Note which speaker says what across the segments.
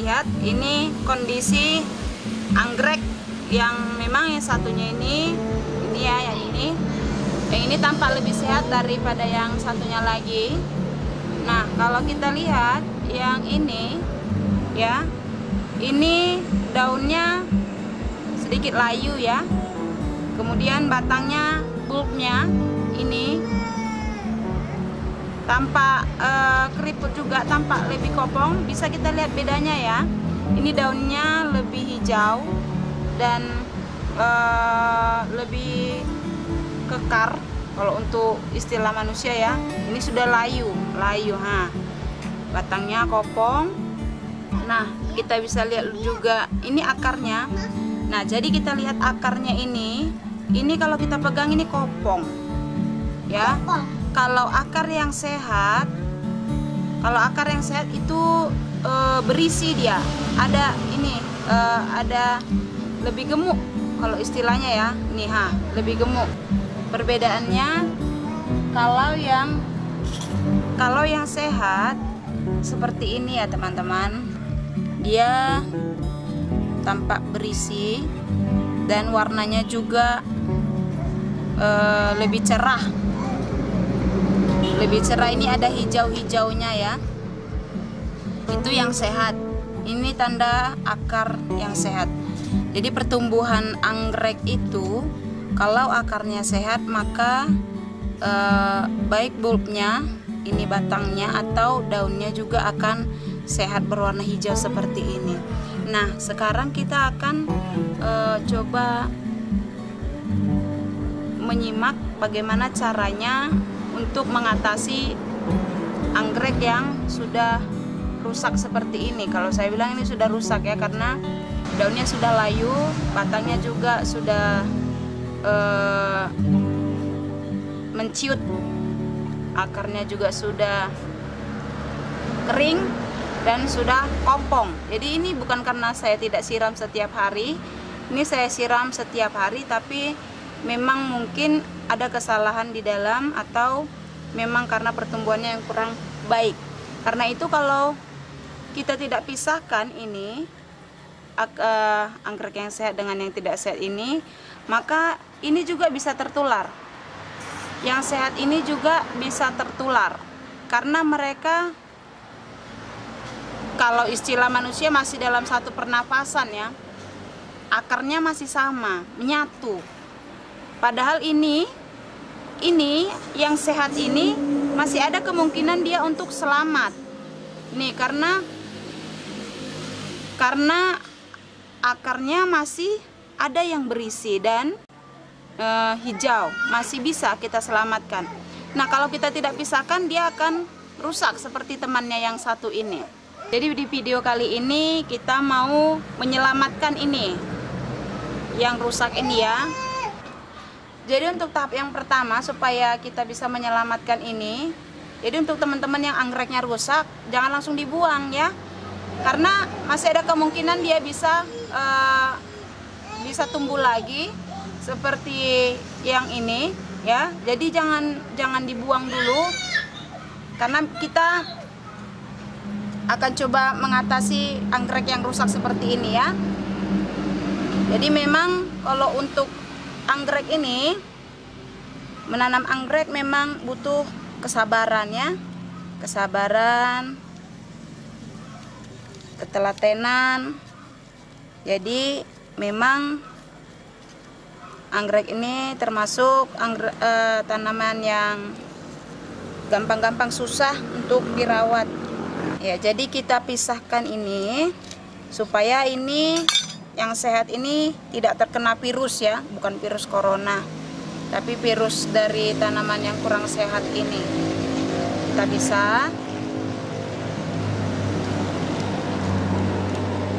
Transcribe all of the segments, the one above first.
Speaker 1: lihat ini kondisi anggrek yang memang yang satunya ini ya, yang ini tampak lebih sehat daripada yang satunya lagi. Nah, kalau kita lihat yang ini ya, ini daunnya sedikit layu ya. Kemudian batangnya, bulbnya ini tampak keriput juga, tampak lebih kopong. Bisa kita lihat bedanya ya. Ini daunnya lebih hijau dan lebih kekar kalau untuk istilah manusia ya. Ini sudah layu, batangnya kopong. Nah, kita bisa lihat juga ini akarnya. Nah, jadi kita lihat akarnya ini kalau kita pegang ini kopong ya. Kalau akar yang sehat, itu berisi dia. Ada ini ada lebih gemuk kalau istilahnya ya. Nih lebih gemuk. Perbedaannya kalau yang sehat seperti ini ya teman-teman, dia tampak berisi dan warnanya juga lebih cerah. Ini ada hijau-hijaunya ya. Itu yang sehat. Ini tanda akar yang sehat. Jadi pertumbuhan anggrek itu kalau akarnya sehat, maka baik bulbnya, ini batangnya atau daunnya juga akan sehat berwarna hijau seperti ini. Nah, sekarang kita akan coba menyimak bagaimana caranya untuk mengatasi anggrek yang sudah rusak seperti ini. Kalau saya bilang ini sudah rusak ya, karena daunnya sudah layu, batangnya juga sudah menciut, akarnya juga sudah kering dan sudah kopong. Jadi ini bukan karena saya tidak siram setiap hari, ini saya siram setiap hari, tapi memang mungkin ada kesalahan di dalam atau memang karena pertumbuhannya yang kurang baik. Karena itu kalau kita tidak pisahkan ini anggrek yang sehat dengan yang tidak sehat ini, maka ini juga bisa tertular. Yang sehat ini juga bisa tertular karena mereka, kalau istilah manusia, masih dalam satu pernafasan ya. Akarnya masih sama, menyatu. Padahal ini yang sehat ini masih ada kemungkinan dia untuk selamat. Nih, karena akarnya masih ada yang berisi dan hijau, masih bisa kita selamatkan. Nah, kalau kita tidak pisahkan, dia akan rusak seperti temannya yang satu ini. Jadi di video kali ini kita mau menyelamatkan ini yang rusak ini ya. Jadi untuk tahap yang pertama, supaya kita bisa menyelamatkan ini, jadi untuk teman-teman yang anggreknya rusak, jangan langsung dibuang ya, karena masih ada kemungkinan dia bisa tumbuh lagi seperti yang ini ya. Jadi jangan dibuang dulu, karena kita akan coba mengatasi anggrek yang rusak seperti ini ya. Jadi memang kalau untuk anggrek ini, menanam anggrek memang butuh kesabaran ya, ketelatenan. Jadi memang anggrek ini termasuk tanaman yang gampang-gampang susah untuk dirawat ya. Jadi kita pisahkan ini supaya ini yang sehat ini tidak terkena virus ya, bukan virus corona, tapi virus dari tanaman yang kurang sehat ini. Kita bisa.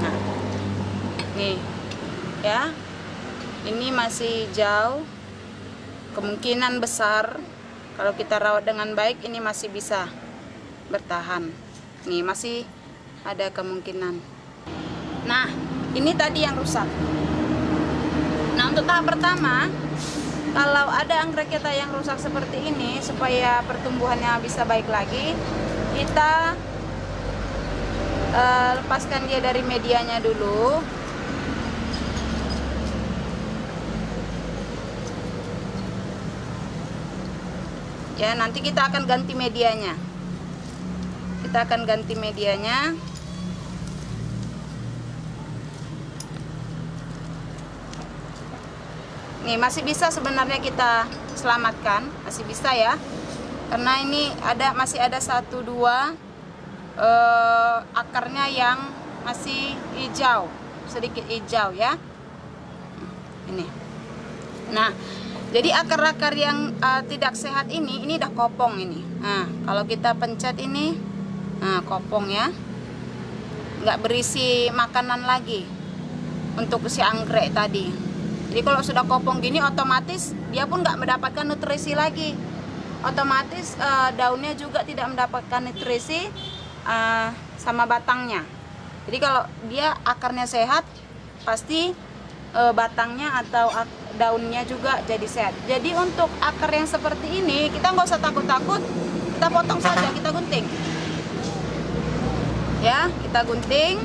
Speaker 1: Nah, nih ya, ini masih hijau. Kemungkinan besar kalau kita rawat dengan baik ini masih bisa bertahan. Nih, masih ada kemungkinan. Nah, ini tadi yang rusak. Nah, untuk tahap pertama, kalau ada anggrek kita yang rusak seperti ini, supaya pertumbuhannya bisa baik lagi, kita lepaskan dia dari medianya dulu. Ya, nanti kita akan ganti medianya. Kita akan ganti medianya. Nih, masih bisa sebenarnya kita selamatkan, masih bisa ya. Karena ini masih ada 1-2 akarnya yang masih hijau, sedikit hijau ya. Ini. Nah, jadi akar-akar yang tidak sehat ini udah kopong ini. Nah, kalau kita pencet ini, nah kopong ya, nggak berisi makanan lagi untuk si anggrek tadi. Jadi kalau sudah kopong gini, otomatis dia pun nggak mendapatkan nutrisi lagi. Otomatis daunnya juga tidak mendapatkan nutrisi sama batangnya. Jadi kalau dia akarnya sehat, pasti batangnya atau daunnya juga jadi sehat. Jadi untuk akar yang seperti ini, kita nggak usah takut-takut, kita potong saja, kita gunting. Ya, kita gunting.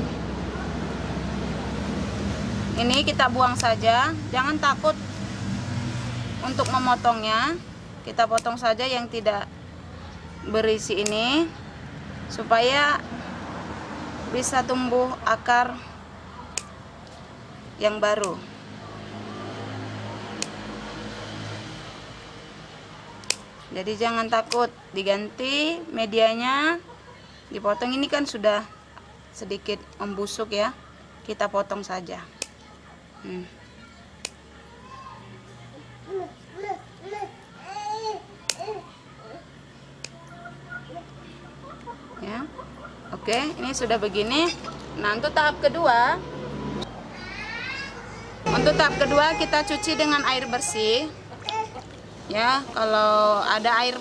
Speaker 1: Ini kita buang saja, jangan takut untuk memotongnya. Kita potong saja yang tidak berisi ini, supaya bisa tumbuh akar yang baru. Jadi jangan takut, diganti medianya, dipotong. Ini kan sudah sedikit membusuk ya, kita potong saja. Ya, oke, ini sudah begini. Nah, untuk tahap kedua, kita cuci dengan air bersih. Ya, kalau ada air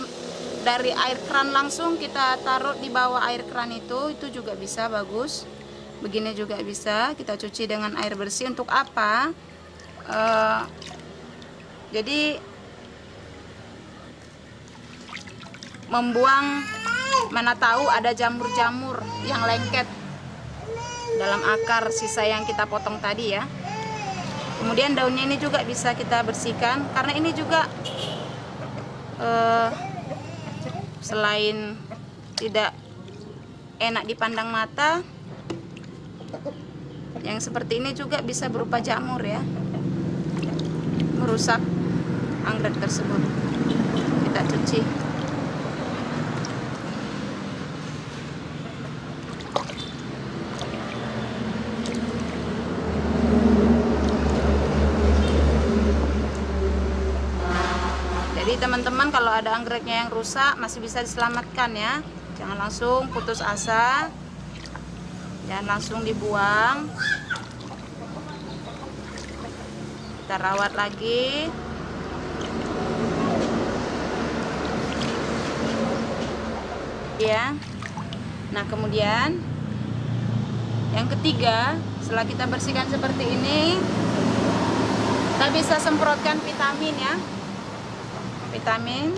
Speaker 1: dari air keran langsung kita taruh di bawah air keran itu juga bisa bagus. Begini juga bisa, kita cuci dengan air bersih. Untuk apa? Jadi membuang, mana tahu ada jamur-jamur yang lengket dalam akar sisa yang kita potong tadi ya. Kemudian daunnya ini juga bisa kita bersihkan, karena ini juga selain tidak enak dipandang mata, yang seperti ini juga bisa berupa jamur ya, merusak anggrek tersebut. Kita cuci. Jadi teman-teman, kalau ada anggreknya yang rusak masih bisa diselamatkan ya. Jangan langsung putus asa, jangan langsung dibuang. Kita rawat lagi. Ya. Nah, kemudian yang ketiga, setelah kita bersihkan seperti ini, kita bisa semprotkan vitamin ya. Vitamin.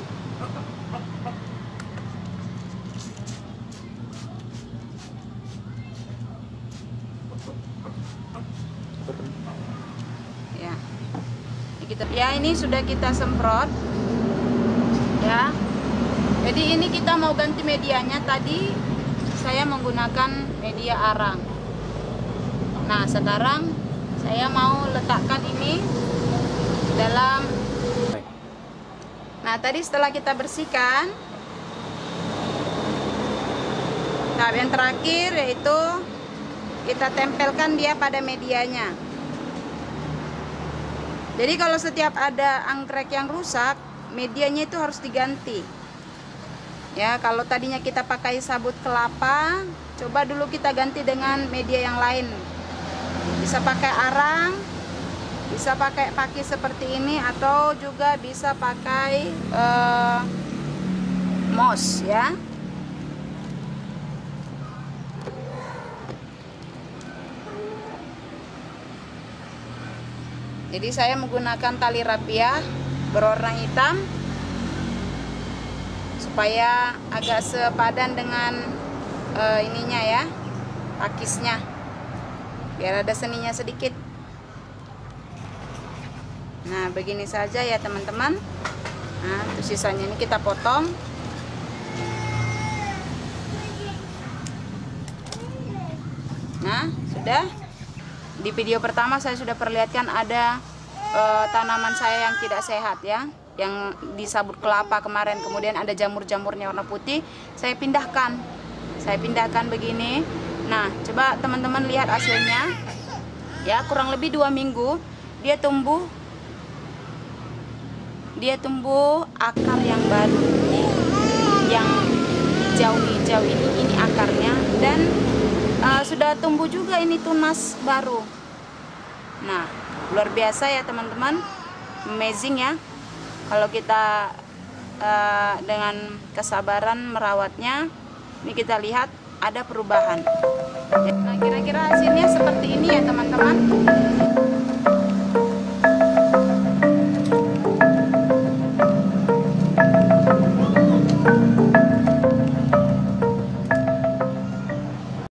Speaker 1: Ya, ini sudah kita semprot ya. Jadi ini kita mau ganti medianya. Tadi saya menggunakan media arang. Nah, sekarang saya mau letakkan ini dalam. Nah, tadi setelah kita bersihkan, tahap yang terakhir yaitu kita tempelkan dia pada medianya. Jadi kalau setiap ada anggrek yang rusak, medianya itu harus diganti. Ya, kalau tadinya kita pakai sabut kelapa, coba dulu kita ganti dengan media yang lain. Bisa pakai arang, bisa pakai paki seperti ini, atau juga bisa pakai moss ya. Jadi saya menggunakan tali rapiah berwarna hitam supaya agak sepadan dengan ininya ya, pakisnya, biar ada seninya sedikit. Nah, begini saja ya teman-teman. Nah, terus sisanya ini kita potong. Nah, sudah. Di video pertama saya sudah perlihatkan ada tanaman saya yang tidak sehat ya, yang disabut kelapa kemarin, kemudian ada jamur-jamurnya warna putih. Saya pindahkan begini. Nah, coba teman-teman lihat hasilnya ya, kurang lebih 2 minggu dia tumbuh akar yang baru, yang hijau-hijau ini akarnya, dan sudah tumbuh juga ini tunas baru. Nah, luar biasa ya teman-teman, amazing ya kalau kita dengan kesabaran merawatnya. Ini kita lihat ada perubahan. Nah, kira-kira hasilnya seperti ini ya teman-teman.